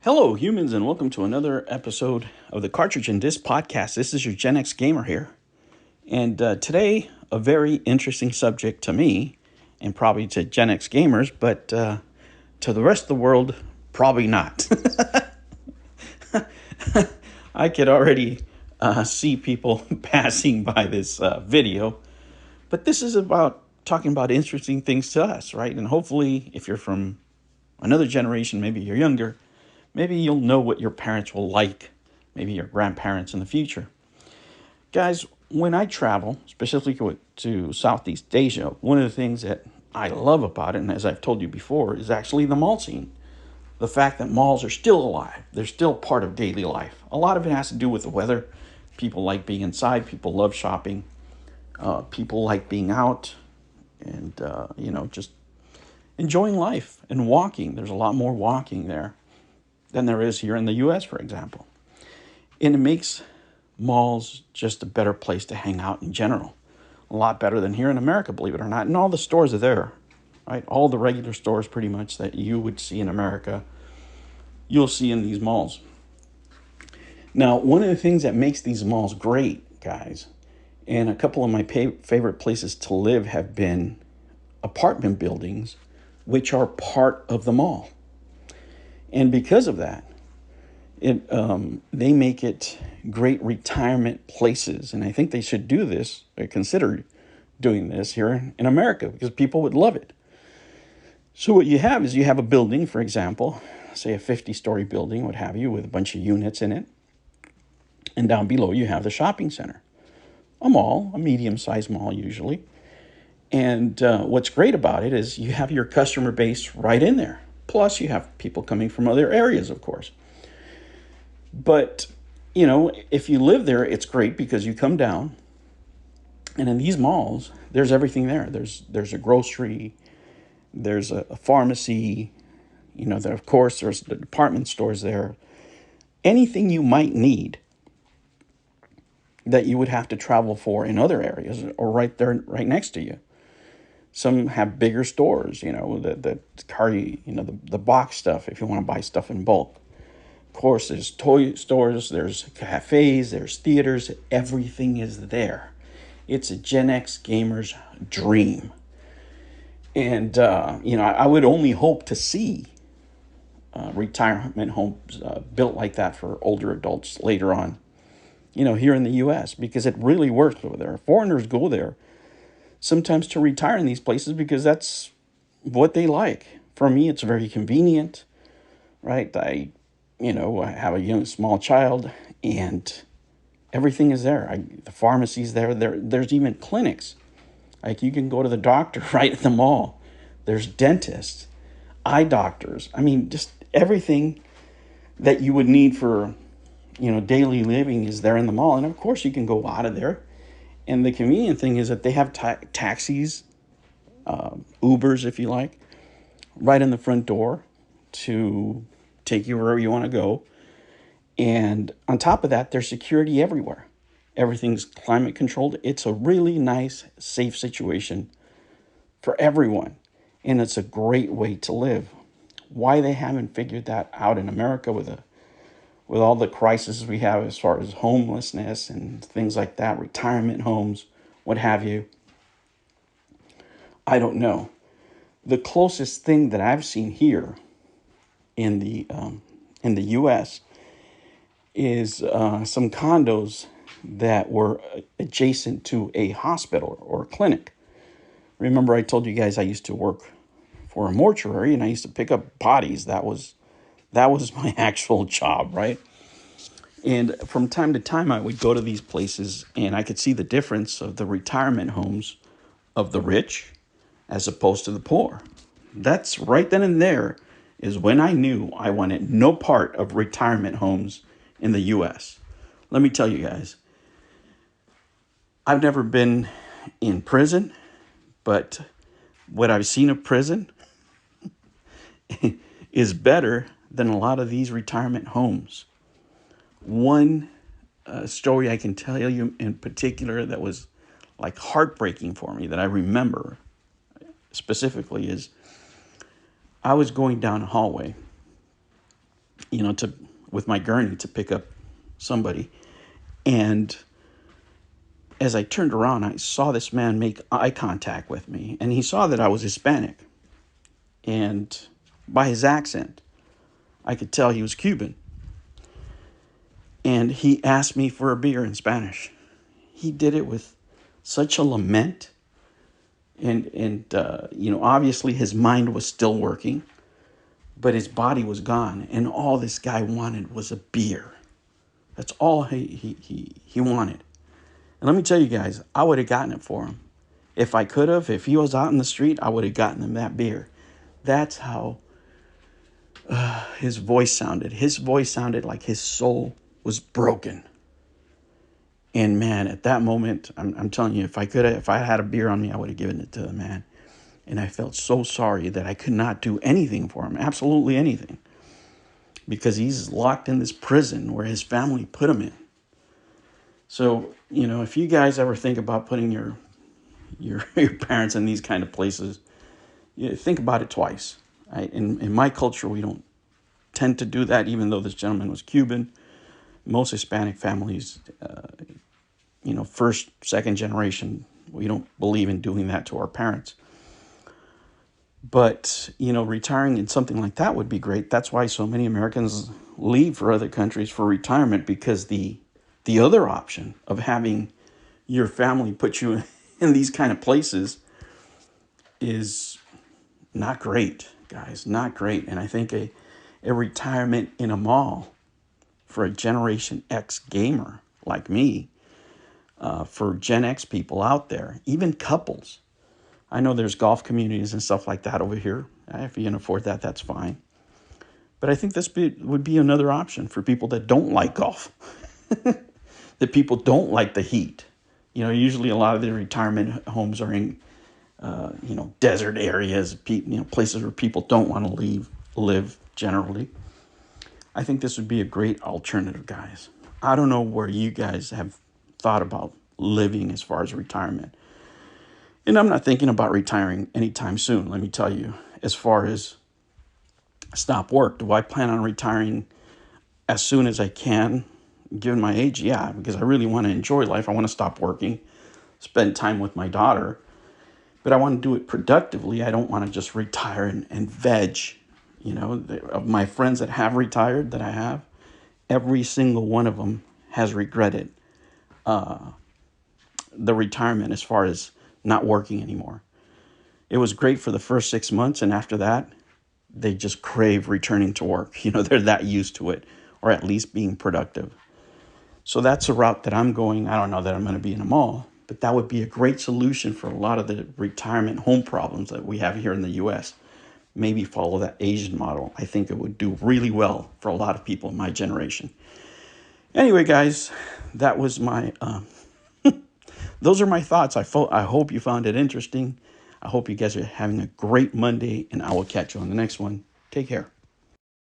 Hello, humans, and welcome to another episode of the Cartridge and Disc Podcast. This is your Gen X Gamer here. And today, a very interesting subject to me, and probably to Gen X gamers, but to the rest of the world, probably not. I could already see people passing by this video, but this is about talking about interesting things to us, right? And hopefully, if you're from another generation, maybe you're younger, maybe you'll know what your parents will like, maybe your grandparents in the future. Guys, when I travel, specifically to Southeast Asia, one of the things that I love about it, and as I've told you before, is actually the mall scene. The fact that malls are still alive. They're still part of daily life. A lot of it has to do with the weather. People like being inside. People love shopping. People like being out and, just enjoying life and walking. There's a lot more walking there than there is here in the U.S., for example. And it makes malls just a better place to hang out in general. A lot better than here in America, believe it or not. And all the stores are there, right? All the regular stores pretty much that you would see in America, you'll see in these malls. Now, one of the things that makes these malls great, guys, and a couple of my favorite places to live have been apartment buildings, which are part of the mall. And because of that, they make it great retirement places. And I think they should do this, or consider doing this here in America, because people would love it. So what you have is you have a building, for example, say a 50-story building, what have you, with a bunch of units in it. And down below you have the shopping center. A mall, a medium-sized mall usually. And what's great about it is you have your customer base right in there. Plus, you have people coming from other areas, of course. But, if you live there, it's great because you come down. And in these malls, there's everything there. There's a grocery. There's a pharmacy. Of course, there's the department stores there. Anything you might need that you would have to travel for in other areas or right there, right next to you. Some have bigger stores, that carry, the box stuff if you want to buy stuff in bulk. Of course, there's toy stores, there's cafes, there's theaters. Everything is there. It's a Gen X gamer's dream. And, I would only hope to see retirement homes built like that for older adults later on, here in the U.S. because it really works over there. Foreigners go there sometimes to retire in these places because that's what they like. For me, it's very convenient, right? I have a small child, and everything is there. The pharmacy's there. There's even clinics. Like you can go to the doctor right at the mall. There's dentists, eye doctors. I mean, just everything that you would need for, daily living is there in the mall. And of course, you can go out of there. And the convenient thing is that they have taxis, Ubers, if you like, right in the front door to take you wherever you want to go. And on top of that, there's security everywhere. Everything's climate controlled. It's a really nice, safe situation for everyone. And it's a great way to live. Why they haven't figured that out in America with all the crises we have as far as homelessness and things like that, retirement homes, what have you, I don't know. The closest thing that I've seen here in the U.S. is some condos that were adjacent to a hospital or a clinic. Remember, I told you guys I used to work for a mortuary and I used to pick up bodies. That was my actual job, right? And from time to time, I would go to these places and I could see the difference of the retirement homes of the rich as opposed to the poor. That's right then and there is when I knew I wanted no part of retirement homes in the U.S. Let me tell you guys, I've never been in prison, but what I've seen of prison is better than a lot of these retirement homes. One story I can tell you in particular that was like heartbreaking for me that I remember specifically is I was going down a hallway to with my gurney to pick up somebody. And as I turned around, I saw this man make eye contact with me, and he saw that I was Hispanic. And by his accent, I could tell he was Cuban. And he asked me for a beer in Spanish. He did it with such a lament. And obviously his mind was still working, but his body was gone. And all this guy wanted was a beer. That's all he wanted. And let me tell you guys, I would have gotten it for him. If I could have, if he was out in the street, I would have gotten him that beer. That's how his voice sounded. His voice sounded like his soul was broken. And man, at that moment, I'm telling you, if I had a beer on me, I would have given it to the man. And I felt so sorry that I could not do anything for him, absolutely anything, because he's locked in this prison where his family put him in. So, if you guys ever think about putting your parents in these kind of places, think about it twice. Right? In my culture, we don't tend to do that, even though this gentleman was Cuban. Most Hispanic families, first, second generation, we don't believe in doing that to our parents. But, retiring in something like that would be great. That's why so many Americans leave for other countries for retirement, because the other option of having your family put you in these kind of places is not great, guys, not great. And I think a retirement in a mall for a Generation X gamer like me, for Gen X people out there, even couples. I know there's golf communities and stuff like that over here. If you can afford that, that's fine. But I think this would be another option for people that don't like golf, that people don't like the heat. Usually a lot of the retirement homes are in, desert areas, places where people don't want to live generally. I think this would be a great alternative, guys. I don't know where you guys have thought about living as far as retirement. And I'm not thinking about retiring anytime soon, let me tell you. As far as stop work, do I plan on retiring as soon as I can, given my age? Yeah, because I really want to enjoy life. I want to stop working, spend time with my daughter. But I want to do it productively. I don't want to just retire and veg. Of my friends that have retired, that I have, every single one of them has regretted the retirement as far as not working anymore. It was great for the first 6 months, and after that, they just crave returning to work. They're that used to it, or at least being productive. So that's a route that I'm going. I don't know that I'm going to be in a mall, but that would be a great solution for a lot of the retirement home problems that we have here in the U.S. Maybe follow that Asian model. I think it would do really well for a lot of people in my generation. Anyway, guys, that was my, those are my thoughts. I hope you found it interesting. I hope you guys are having a great Monday, and I will catch you on the next one. Take care.